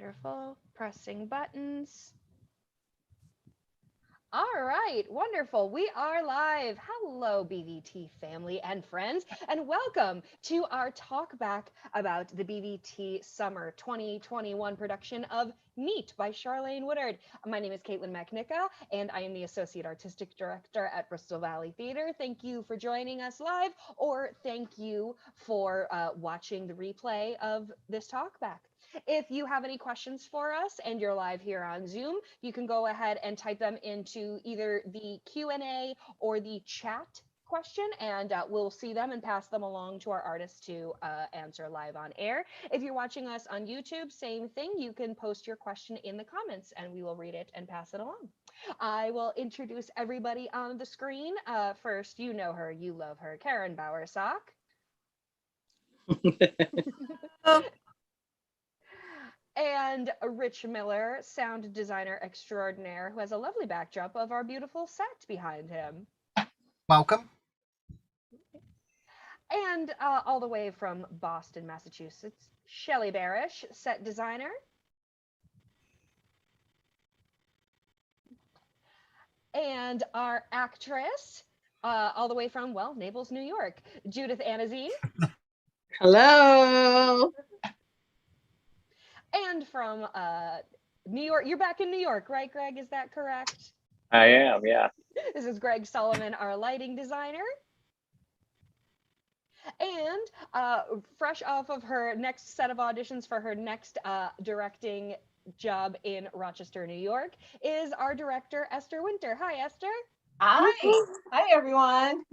Wonderful. Pressing buttons. All right, wonderful. We are live. Hello, BVT family and friends, and welcome to our talk back about the BVT Summer 2021 production of Neat by Charlayne Woodard. My name is Caitlin McNicka, and I am the Associate Artistic Director at Bristol Valley Theater. Thank you for joining us live, or thank you for watching the replay of this talk back. If you have any questions for us and you're live here on Zoom, you can go ahead and type them into either the Q&A or the chat question, and we'll see them and pass them along to our artists to answer live on air. If you're watching us on YouTube, same thing. You can post your question in the comments and we will read it and pass it along. I will introduce everybody on the screen. First, you know her, you love her, Karen Bowersock. And Rich Miller, sound designer extraordinaire, who has a lovely backdrop of our beautiful set behind him. Welcome. And all the way from Boston, Massachusetts, Shelley Barish, set designer. And our actress, all the way from, well, Naples, New York, Judith Anazine. Hello. And from New York, you're back in New York, right, Greg? Is that correct? I am, yeah. This is Greg Sullivan, our lighting designer. And fresh off of her next set of auditions for her next directing job in Rochester, New York, is our director, Esther Winter. Hi, Esther. Hi. Hi, everyone.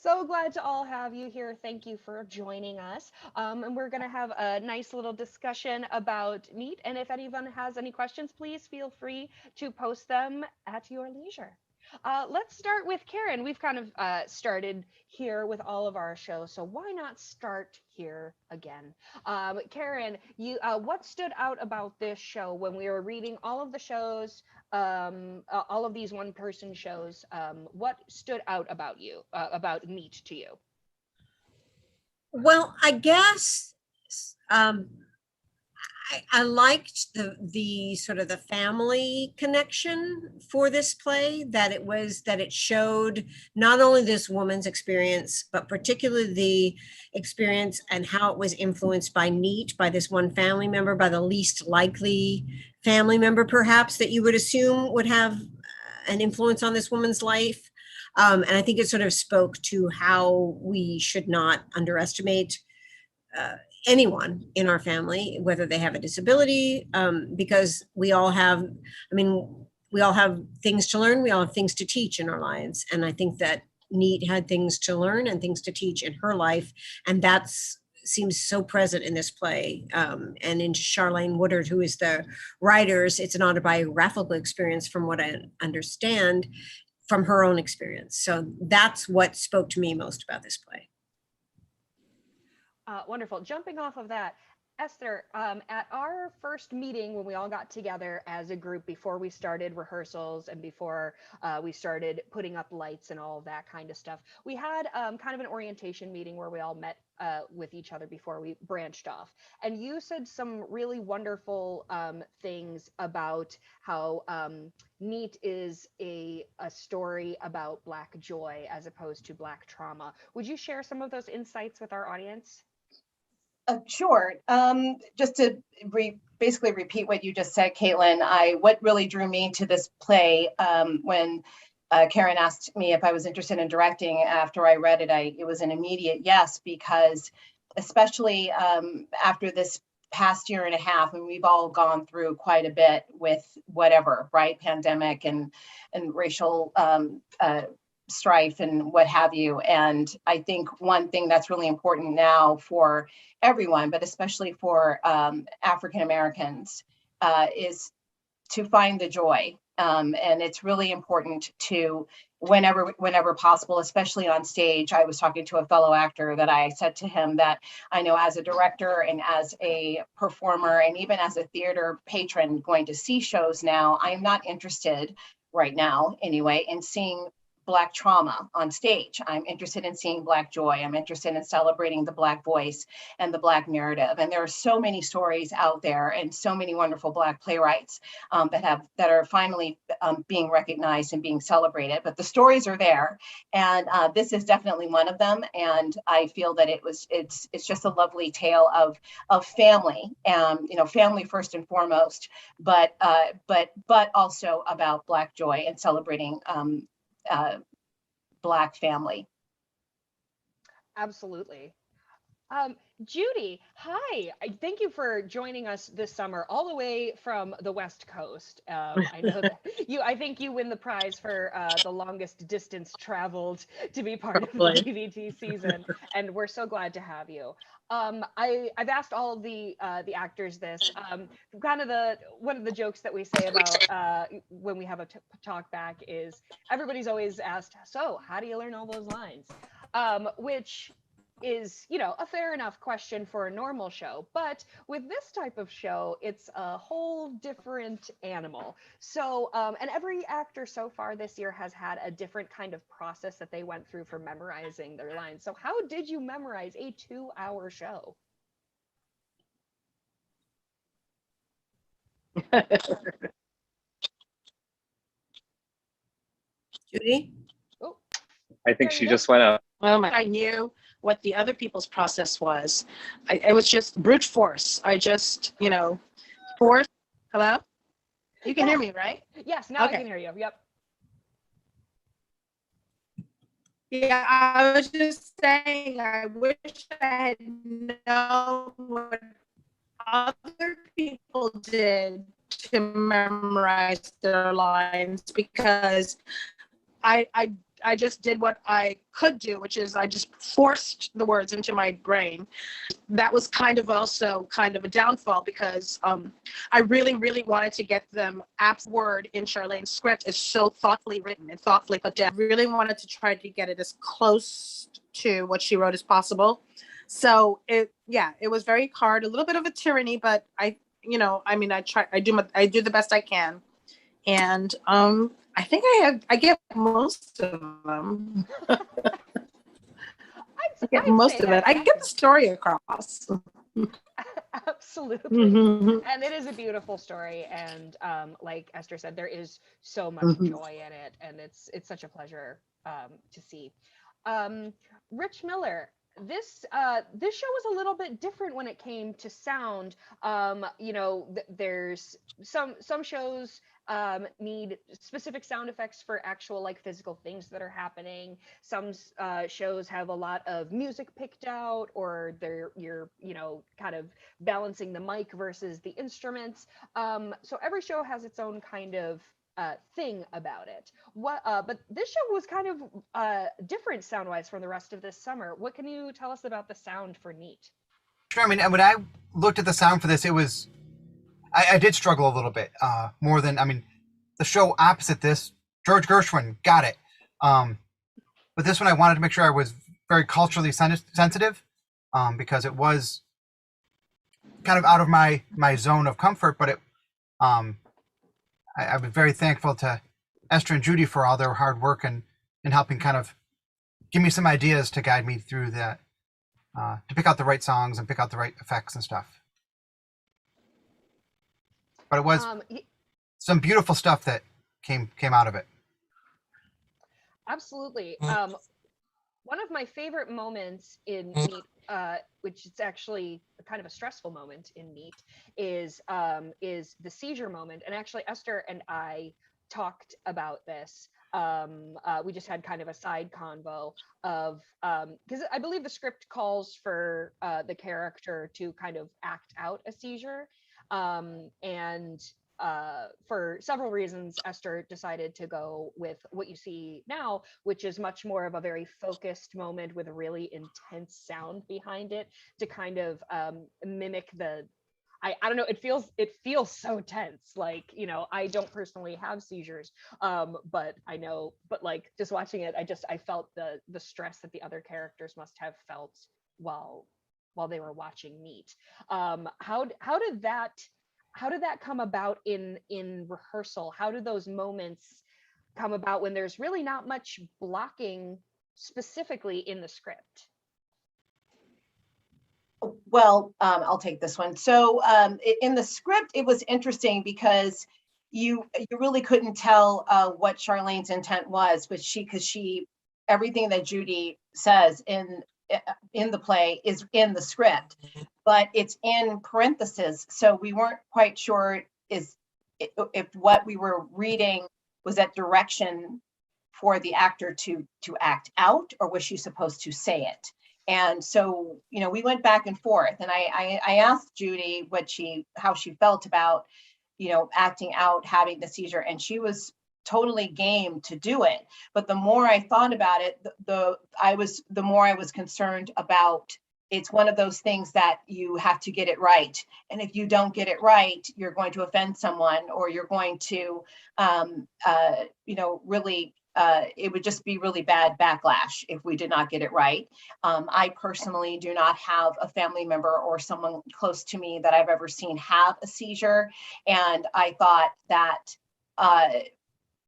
So glad to all have you here. Thank you for joining us. And we're going to have a nice little discussion about Neat. And if anyone has any questions, please feel free to post them at your leisure. Let's start with Karen. We've kind of started here with all of our shows, so why not start here again? Karen, you what stood out about this show when we were reading all of the shows, all of these one-person shows? What stood out about you, about Neat to you? Well, I guess I liked the sort of the family connection for this play, that it showed not only this woman's experience, but particularly the experience and how it was influenced by Neat, by this one family member, by the least likely family member, perhaps, that you would assume would have an influence on this woman's life. And I think it sort of spoke to how we should not underestimate anyone in our family, whether they have a disability, because we all have things to learn, we all have things to teach in our lives. And I think that Neat had things to learn and things to teach in her life. And that seems so present in this play. And in Charlayne Woodard, who is the writers, it's an autobiographical experience from what I understand from her own experience. So that's what spoke to me most about this play. Wonderful. Jumping off of that, Esther, at our first meeting when we all got together as a group before we started rehearsals and before we started putting up lights and all of that kind of stuff, we had kind of an orientation meeting where we all met with each other before we branched off. And you said some really wonderful things about how Neat is a story about Black joy as opposed to Black trauma. Would you share some of those insights with our audience? Sure. Just to basically repeat what you just said, Caitlin, what really drew me to this play when Karen asked me if I was interested in directing after I read it, it was an immediate yes, because especially after this past year and a half, and we've all gone through quite a bit with whatever, right? Pandemic and racial strife and what have you. And I think one thing that's really important now for everyone, but especially for African Americans, is to find the joy. And it's really important to, whenever possible, especially on stage. I was talking to a fellow actor that I said to him that I know as a director and as a performer and even as a theater patron going to see shows now, I am not interested right now anyway in seeing Black trauma on stage. I'm interested in seeing Black joy. I'm interested in celebrating the Black voice and the Black narrative. And there are so many stories out there and so many wonderful Black playwrights that are finally being recognized and being celebrated. But the stories are there, and this is definitely one of them. And I feel that it's just a lovely tale of family, family first and foremost, but also about Black joy and celebrating Black family. Absolutely. Judy, hi. Thank you for joining us this summer, all the way from the West Coast. I know that I think you win the prize for the longest distance traveled to be part of the BVT season, and we're so glad to have you. I've asked all of the actors this. One of the jokes that we say about when we have a talk back is everybody's always asked, so how do you learn all those lines? Which is, a fair enough question for a normal show, but with this type of show, it's a whole different animal. So, and every actor so far this year has had a different kind of process that they went through for memorizing their lines. So how did you memorize a 2-hour show? Judy? Oh, I think she just went out. Well, I knew what the other people's process was. It was just brute force. I just, force. Hello? You can hear me, right? Yes, now Okay. I can hear you. Yep. Yeah, I was just saying, I wish I had known what other people did to memorize their lines, because I just did what I could do, which is I just forced the words into my brain. That was kind of also kind of a downfall, because I really, really wanted to get them word in Charlayne's script is so thoughtfully written and thoughtfully put down. I really wanted to try to get it as close to what she wrote as possible. So it was very hard, a little bit of a tyranny, but I do the best I can. And I think I get most of them. I get most of it. I get the story across. Absolutely. Mm-hmm. And it is a beautiful story. And like Esther said, there is so much joy in it. And it's such a pleasure to see. Rich Miller, this show was a little bit different when it came to sound. There's some shows need specific sound effects for actual like physical things that are happening. Some shows have a lot of music picked out, or you're kind of balancing the mic versus the instruments. So every show has its own kind of thing about it. But this show was kind of different sound-wise from the rest of this summer. What can you tell us about the sound for Neat? Sure. I mean, when I looked at the sound for this, it was I did struggle a little bit more than the show opposite this. George Gershwin got it, but this one I wanted to make sure I was very culturally sensitive because it was kind of out of my zone of comfort. But I was very thankful to Esther and Judy for all their hard work and helping kind of give me some ideas to guide me through that, to pick out the right songs and pick out the right effects and stuff. But it was some beautiful stuff that came out of it. Absolutely. One of my favorite moments in Neat, which is actually kind of a stressful moment in Neat, is the seizure moment. And actually, Esther and I talked about this. We just had kind of a side convo of because I believe the script calls for the character to kind of act out a seizure, and for several reasons, Esther decided to go with what you see now, which is much more of a very focused moment with a really intense sound behind it to kind of mimic the. I don't know. It feels so tense. Like, I don't personally have seizures, but I know. But like just watching it, I felt the stress that the other characters must have felt while they were watching Neat. How did that come about in rehearsal? How did those moments come about when there's really not much blocking specifically in the script? Well, I'll take this one. So in the script, it was interesting because you really couldn't tell what Charlayne's intent was, but because everything that Judy says in the play is in the script, but it's in parentheses. So we weren't quite sure if what we were reading was that direction for the actor to act out, or was she supposed to say it? And so, we went back and forth, and I asked Judy how she felt about, acting out, having the seizure, and she was totally game to do it. But the more I thought about it, the more I was concerned about, it's one of those things that you have to get it right. And if you don't get it right, you're going to offend someone, or you're going to, really, it would just be really bad backlash if we did not get it right. I personally do not have a family member or someone close to me that I've ever seen have a seizure. And I thought that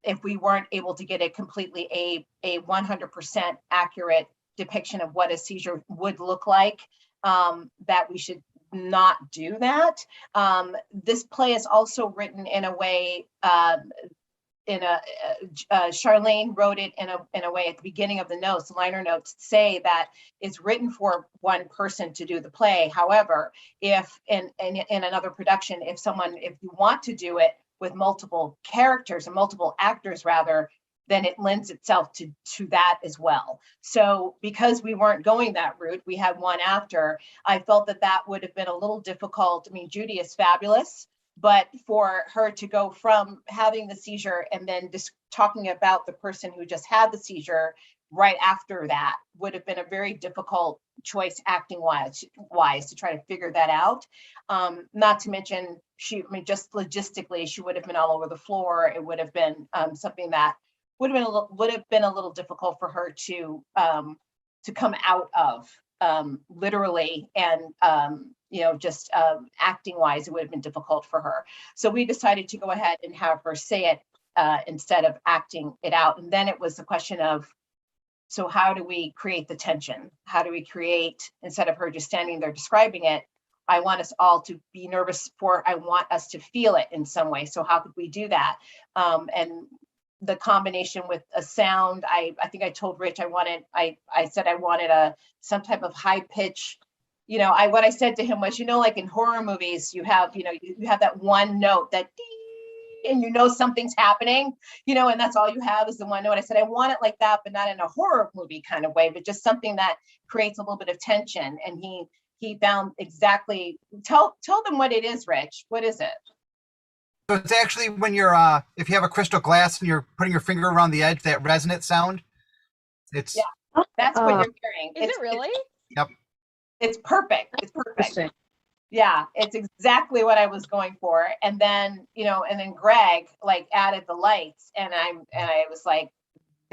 if we weren't able to get a completely a 100% accurate depiction of what a seizure would look like, that we should not do that. This play is also written in a way, Charlayne wrote it in a way at the beginning of the notes. The liner notes say that it's written for one person to do the play. However, if in another production, if you want to do it with multiple characters and multiple actors rather, then it lends itself to that as well. So because we weren't going that route, we had one actor, I felt that would have been a little difficult. I mean, Judy is fabulous, but for her to go from having the seizure and then just talking about the person who just had the seizure right after that would have been a very difficult choice acting wise to try to figure that out. Not to mention, just logistically, she would have been all over the floor. It would have been something that would have been a little difficult for her to come out of, literally, and just acting wise, it would have been difficult for her. So we decided to go ahead and have her say it instead of acting it out. And then it was the question of, so how do we create the tension? How do we create, instead of her just standing there describing it, I want us all to be nervous I want us to feel it in some way. So how could we do that? And the combination with a sound, I think I told Rich I said I wanted some type of high pitch. What I said to him was, like in horror movies, you have that one note that ding, and something's happening, and that's all you have is the one note. I said, I want it like that, but not in a horror movie kind of way, but just something that creates a little bit of tension. And he found exactly, tell them what it is, Rich. What is it? So it's actually when you're, if you have a crystal glass and you're putting your finger around the edge, that resonant sound. That's what you're hearing. Is it really? Yep. It's perfect. It's perfect. Yeah, it's exactly what I was going for. And then, and then Greg added the lights, and I was like,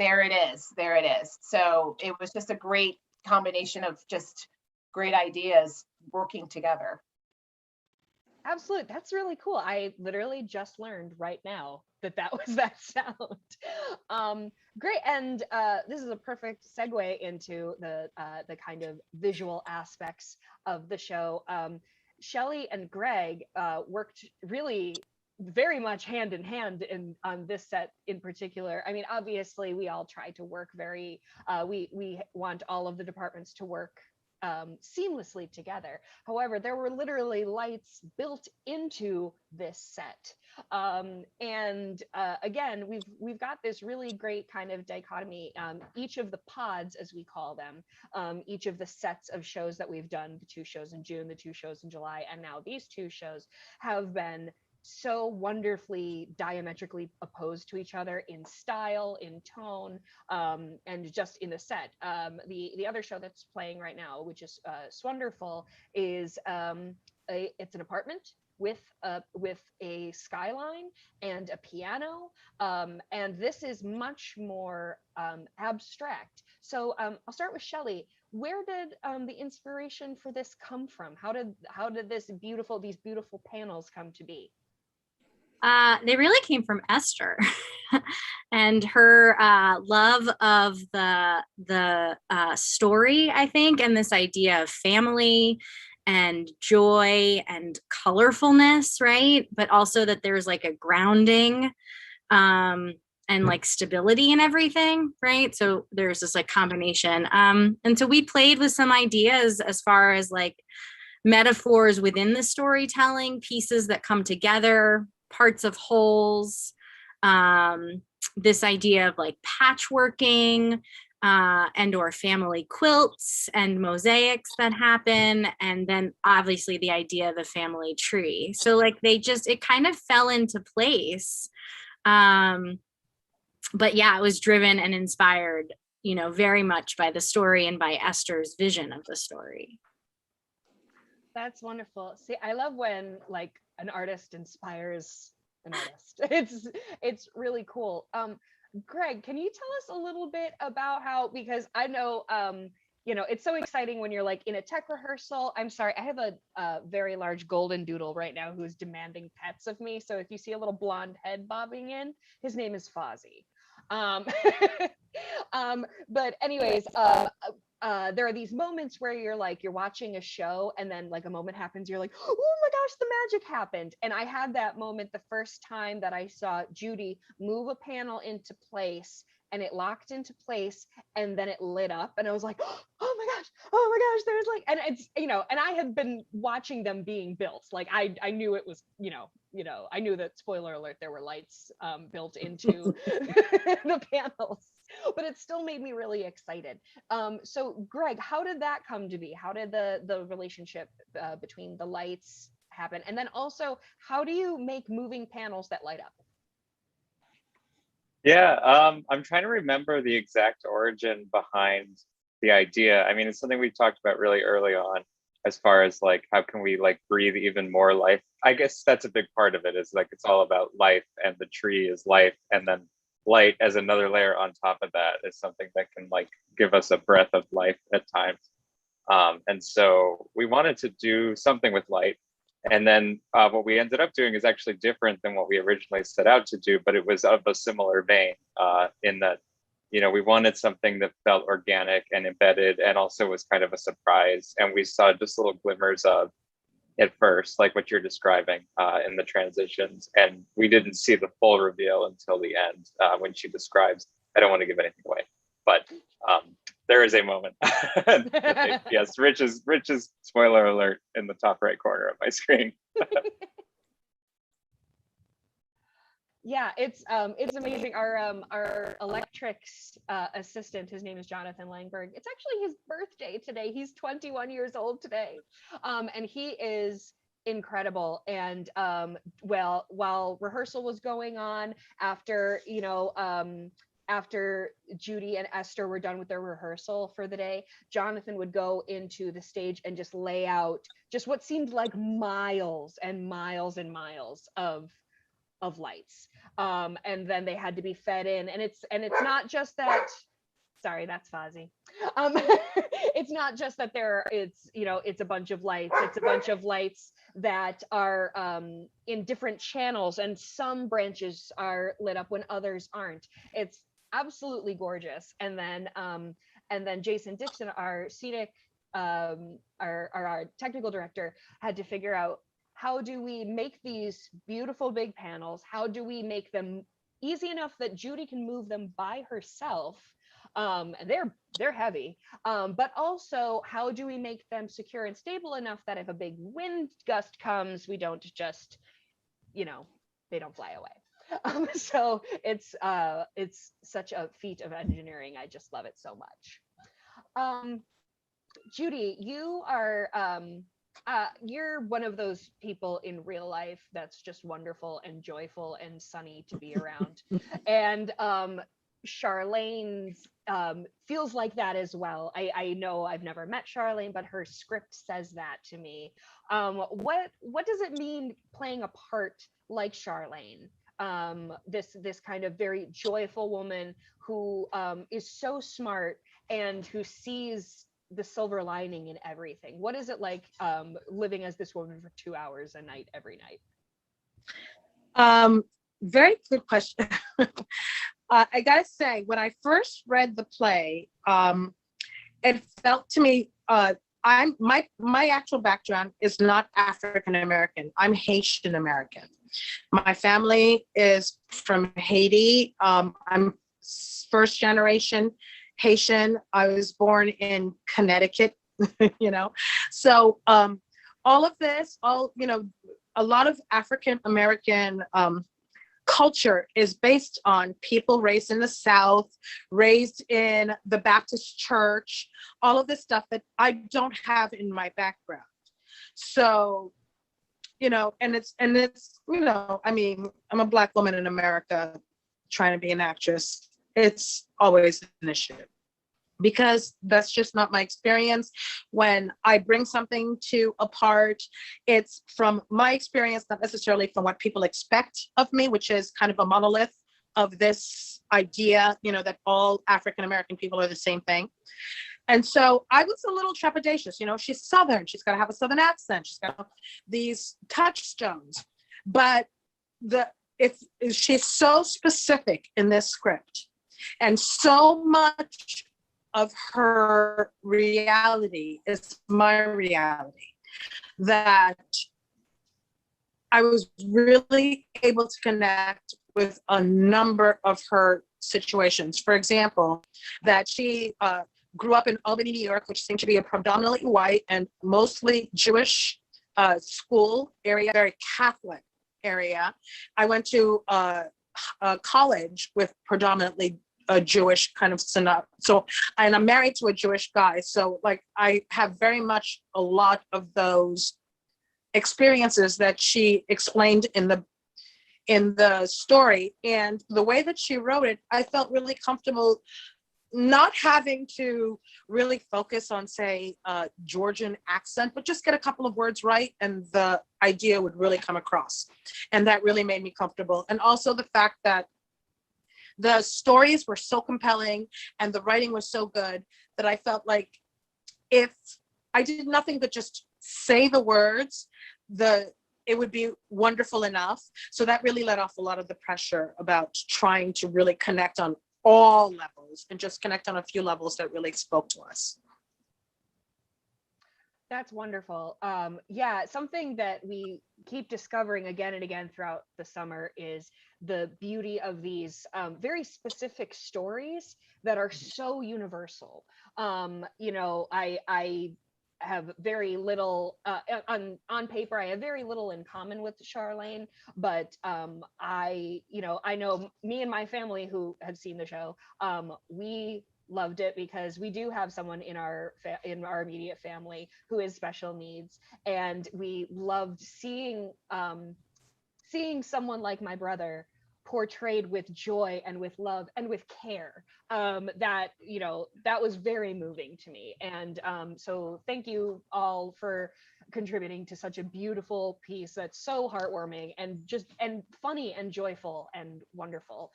there it is. So it was just a great combination of just great ideas working together. Absolutely. That's really cool. I literally just learned right now that was that sound. Great. And this is a perfect segue into the kind of visual aspects of the show. Shelley and Greg worked really very much hand in hand on this set in particular. I mean, obviously we all try to work we want all of the departments to work seamlessly together. However, there were literally lights built into this set. And again, we've got this really great kind of dichotomy. Each of the pods, as we call them, each of the sets of shows that we've done, the 2 shows in June, the 2 shows in July, and now these 2 shows, have been so wonderfully diametrically opposed to each other in style, in tone, and just in the set. The other show that's playing right now, which is Swonderful, is it's an apartment with a skyline and a piano, and this is much more abstract. So I'll start with Shelley. Where did the inspiration for this come from? How did these beautiful panels come to be? They really came from Esther. and her love of the story, I think, and this idea of family and joy and colorfulness, right? But also that there's like a grounding and like stability in everything, right? So there's this like combination. And so we played with some ideas as far as like metaphors within the storytelling, pieces that come together, parts of wholes, this idea of like patchworking, and or family quilts and mosaics that happen, and then obviously the idea of the family tree. So like it kind of fell into place. But yeah, it was driven and inspired, very much by the story and by Esther's vision of the story. That's wonderful. See, I love when like an artist inspires an artist. It's really cool. Greg, can you tell us a little bit about how, because I know, it's so exciting when you're like in a tech rehearsal. I'm sorry, I have a very large golden doodle right now who's demanding pets of me. So if you see a little blonde head bobbing in, his name is Fozzie. But anyways, there are these moments where you're watching a show and then like a moment happens, you're like, oh my gosh, the magic happened. And I had that moment the first time that I saw Judy move a panel into place, and it locked into place and then it lit up, and I was like, oh my gosh, there's like, and it's, and I had been watching them being built. Like I knew it was, I knew that, spoiler alert, there were lights built into the panels, but it still made me really excited. So Greg, how did that come to be? How did the relationship between the lights happen? And then also, how do you make moving panels that light up? Yeah, I'm trying to remember the exact origin behind the idea. I mean, it's something we talked about really early on, as far as like, how can we like breathe even more life? I guess that's a big part of it, is like, it's all about life, and the tree is life. And then light as another layer on top of that is something that can like give us a breath of life at times. And so we wanted to do something with light. And then what we ended up doing is actually different than what we originally set out to do, but it was of a similar vein, in that, we wanted something that felt organic and embedded, and also was kind of a surprise. And we saw just little glimmers of at first, like what you're describing in the transitions. And we didn't see the full reveal until the end, when she describes, I don't want to give anything away, but there is a moment. Yes, Rich is spoiler alert in the top right corner of my screen. Yeah, it's amazing. Our electrics assistant, his name is Jonathan Langberg. It's actually his birthday today. He's 21 years old today, and he is incredible. And while rehearsal was going on, after after Judy and Esther were done with their rehearsal for the day, Jonathan would go into the stage and just lay out just what seemed like miles and miles and miles of lights, and then they had to be fed in, and it's not just that, sorry, that's Fozzie. It's not just that it's a bunch of lights, it's a bunch of lights that are in different channels, and some branches are lit up when others aren't. It's absolutely gorgeous. And then Jason Dixon, our scenic our technical director, had to figure out, how do we make these beautiful big panels? How do we make them easy enough that Judy can move them by herself? And they're heavy, but also, how do we make them secure and stable enough that if a big wind gust comes, we don't just, they don't fly away. So it's such a feat of engineering. I just love it so much. Judy, you are you're one of those people in real life that's just wonderful and joyful and sunny to be around. And Charlayne feels like that as well. I know I've never met Charlayne, but her script says that to me. What does it mean playing a part like Charlayne? This kind of very joyful woman who is so smart and who sees the silver lining in everything. What is it like living as this woman for 2 hours a night every night? Very good question. I gotta say, when I first read the play, it felt to me, my actual background is not African American. I'm Haitian American. My family is from Haiti. I'm first generation Haitian. I was born in Connecticut, you know. So all of this, a lot of African American culture is based on people raised in the South, raised in the Baptist church, all of this stuff that I don't have in my background. So, and it's, I mean, I'm a Black woman in America trying to be an actress. It's always an issue because that's just not my experience. When I bring something to a part, it's from my experience, not necessarily from what people expect of me, which is kind of a monolith of this idea, that all African-American people are the same thing. And so I was a little trepidatious, she's Southern, she's got to have a Southern accent, she's got these touchstones, but if she's so specific in this script, and so much of her reality is my reality, that I was really able to connect with a number of her situations. For example, that she grew up in Albany, New York, which seemed to be a predominantly white and mostly Jewish school area, very Catholic area. I went to a college with predominantly a Jewish kind of so, and I'm married to a Jewish guy. So like, I have very much a lot of those experiences that she explained in the story. And the way that she wrote it, I felt really comfortable not having to really focus on, say, Georgian accent, but just get a couple of words right and the idea would really come across. And that really made me comfortable. And also the fact that the stories were so compelling and the writing was so good that I felt like if I did nothing but just say the words, it would be wonderful enough. So that really let off a lot of the pressure about trying to really connect on all levels and just connect on a few levels that really spoke to us. That's wonderful. Yeah, something that we keep discovering again and again throughout the summer is the beauty of these very specific stories that are so universal. I have very little on paper. I have very little in common with Charlayne, but I know me and my family who have seen the show. We loved it because we do have someone in our immediate family who is special needs, and we loved seeing someone like my brother portrayed with joy and with love and with care. That was very moving to me, and so thank you all for contributing to such a beautiful piece that's so heartwarming and funny and joyful and wonderful.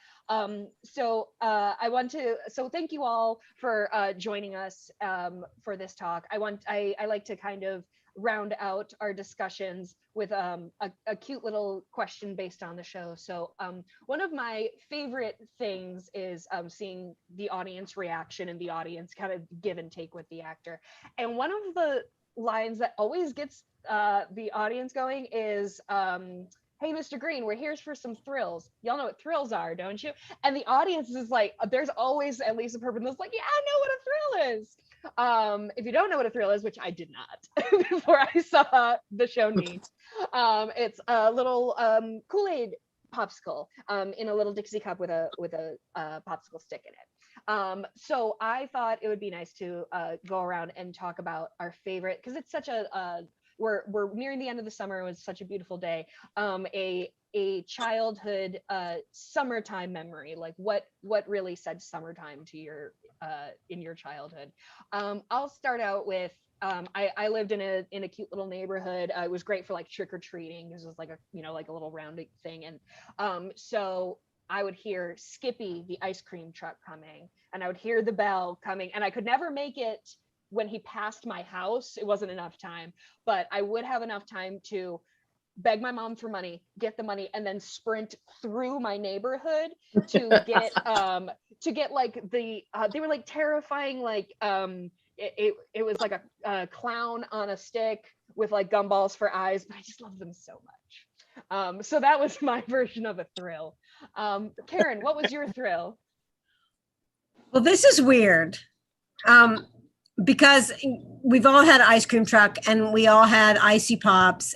So thank you all for joining us for this talk. I like to kind of round out our discussions with a cute little question based on the show. So one of my favorite things is seeing the audience reaction and the audience kind of give and take with the actor. And one of the lines that always gets the audience going is, hey, Mr. Green, we're here for some thrills. Y'all know what thrills are, don't you? And the audience is like, there's always at least a person that's like, yeah, I know what a thrill is. If you don't know what a thrill is, which I did not before I saw the show Neat, it's a little Kool-Aid popsicle in a little Dixie cup with a popsicle stick in it. So I thought it would be nice to go around and talk about our favorite, because it's such a we're nearing the end of the summer. It was such a beautiful day. A childhood summertime memory, like what really said summertime to your in your childhood. I'll start out with I lived in a cute little neighborhood. It was great for like trick-or-treating. This was like a like a little rounded thing, and so I would hear Skippy, the ice cream truck, coming, and I would hear the bell coming, and I could never make it when he passed my house. It wasn't enough time, but I would have enough time to beg my mom for money, get the money, and then sprint through my neighborhood to get like they were like terrifying, like it was like a clown on a stick with like gumballs for eyes, but I just love them so much. So that was my version of a thrill. Karen, what was your thrill? Well, this is weird. Because we've all had ice cream truck and we all had icy pops,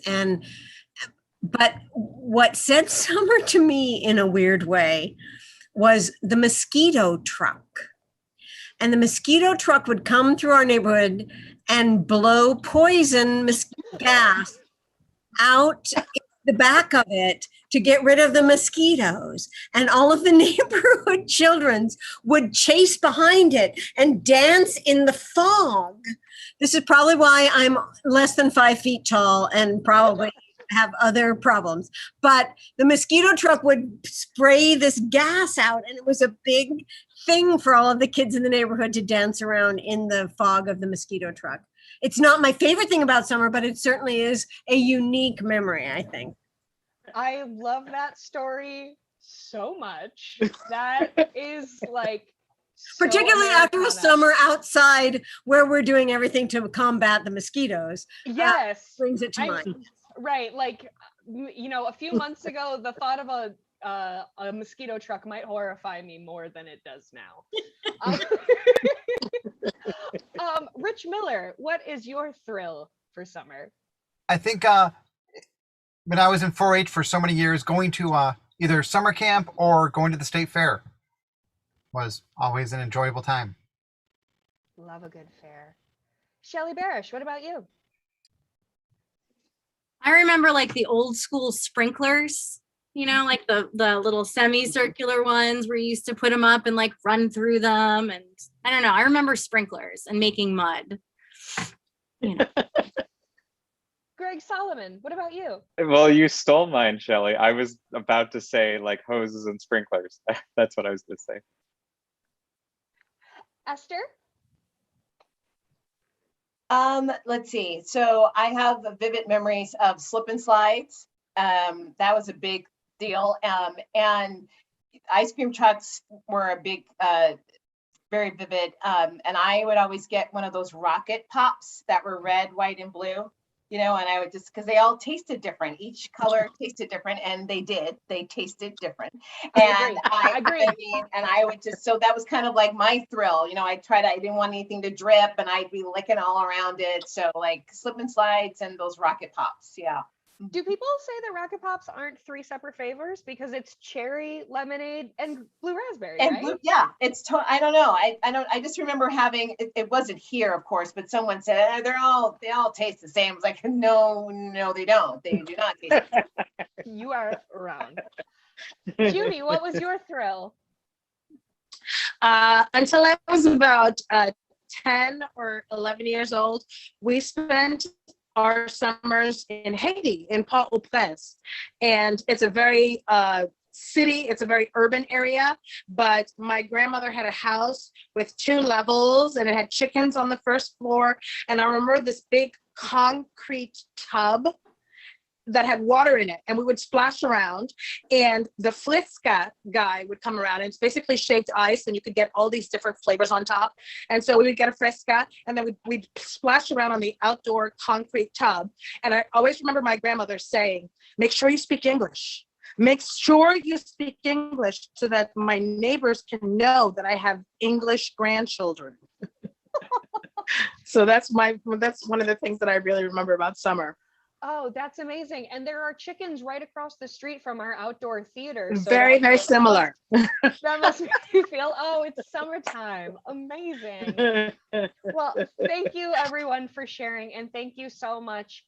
but what said summer to me in a weird way was the mosquito truck. And the mosquito truck would come through our neighborhood and blow poison gas out the back of it to get rid of the mosquitoes. And all of the neighborhood children would chase behind it and dance in the fog. This is probably why I'm less than 5 feet tall and probably have other problems. But the mosquito truck would spray this gas out, and it was a big thing for all of the kids in the neighborhood to dance around in the fog of the mosquito truck. It's not my favorite thing about summer, but it certainly is a unique memory, I think. I love that story so much. That is like so particularly after a Americana. summer outside where we're doing everything to combat the mosquitoes. Yes, brings it to mind. Right, like a few months ago, the thought of a mosquito truck might horrify me more than it does now. Rich Miller, what is your thrill for summer? I think when I was in 4-H for so many years, going to either summer camp or going to the state fair was always an enjoyable time. Love a good fair. Shelly Barish, what about you? I remember like the old school sprinklers, like the little semicircular ones where you used to put them up and like run through them. And I don't know, I remember sprinklers and making mud. Greg Solomon, what about you? Well, you stole mine, Shelley. I was about to say like hoses and sprinklers. That's what I was going to say. Esther? Let's see. So I have vivid memories of slip and slides. That was a big deal. And ice cream trucks were a big, very vivid. And I would always get one of those rocket pops that were red, white, and blue. And I would just, because they all tasted different. Each color tasted different, and they tasted different. And I agree. And I would just, so that was kind of like my thrill. I didn't want anything to drip, and I'd be licking all around it. So like slip and slides and those rocket pops. Yeah. Do people say that rocket pops aren't 3 separate flavors because it's cherry, lemonade, and blue raspberry, and right? blue, yeah, I don't know. I just remember having it wasn't here, of course, but someone said they all taste the same. I was like, no, they don't. They do not taste the same. You are wrong. Judy, what was your thrill? Until I was about 10 or 11 years old, we spent our summers in Haiti, in Port-au-Prince. And it's a very it's a very urban area, but my grandmother had a house with 2 levels, and it had chickens on the first floor. And I remember this big concrete tub that had water in it, and we would splash around, and the Fliska guy would come around, and it's basically shaved ice, and you could get all these different flavors on top. And so we would get a Fliska, and then we'd splash around on the outdoor concrete tub. And I always remember my grandmother saying, make sure you speak English. Make sure you speak English so that my neighbors can know that I have English grandchildren. So that's one of the things that I really remember about summer. Oh, that's amazing. And there are chickens right across the street from our outdoor theater. So very, very similar. That must make you feel, it's summertime. Amazing. Well, thank you everyone for sharing. And thank you so much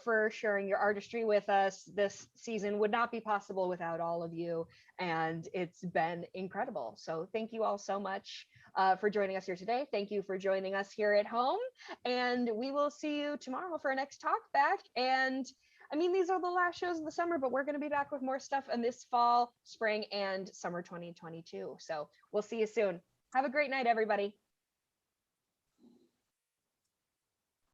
for sharing your artistry with us. This season would not be possible without all of you. And it's been incredible. So thank you all so much for joining us here today. Thank you for joining us here at home. And we will see you tomorrow for our next Talkback. And these are the last shows of the summer, but we're going to be back with more stuff in this fall, spring, and summer 2022. So we'll see you soon. Have a great night, everybody.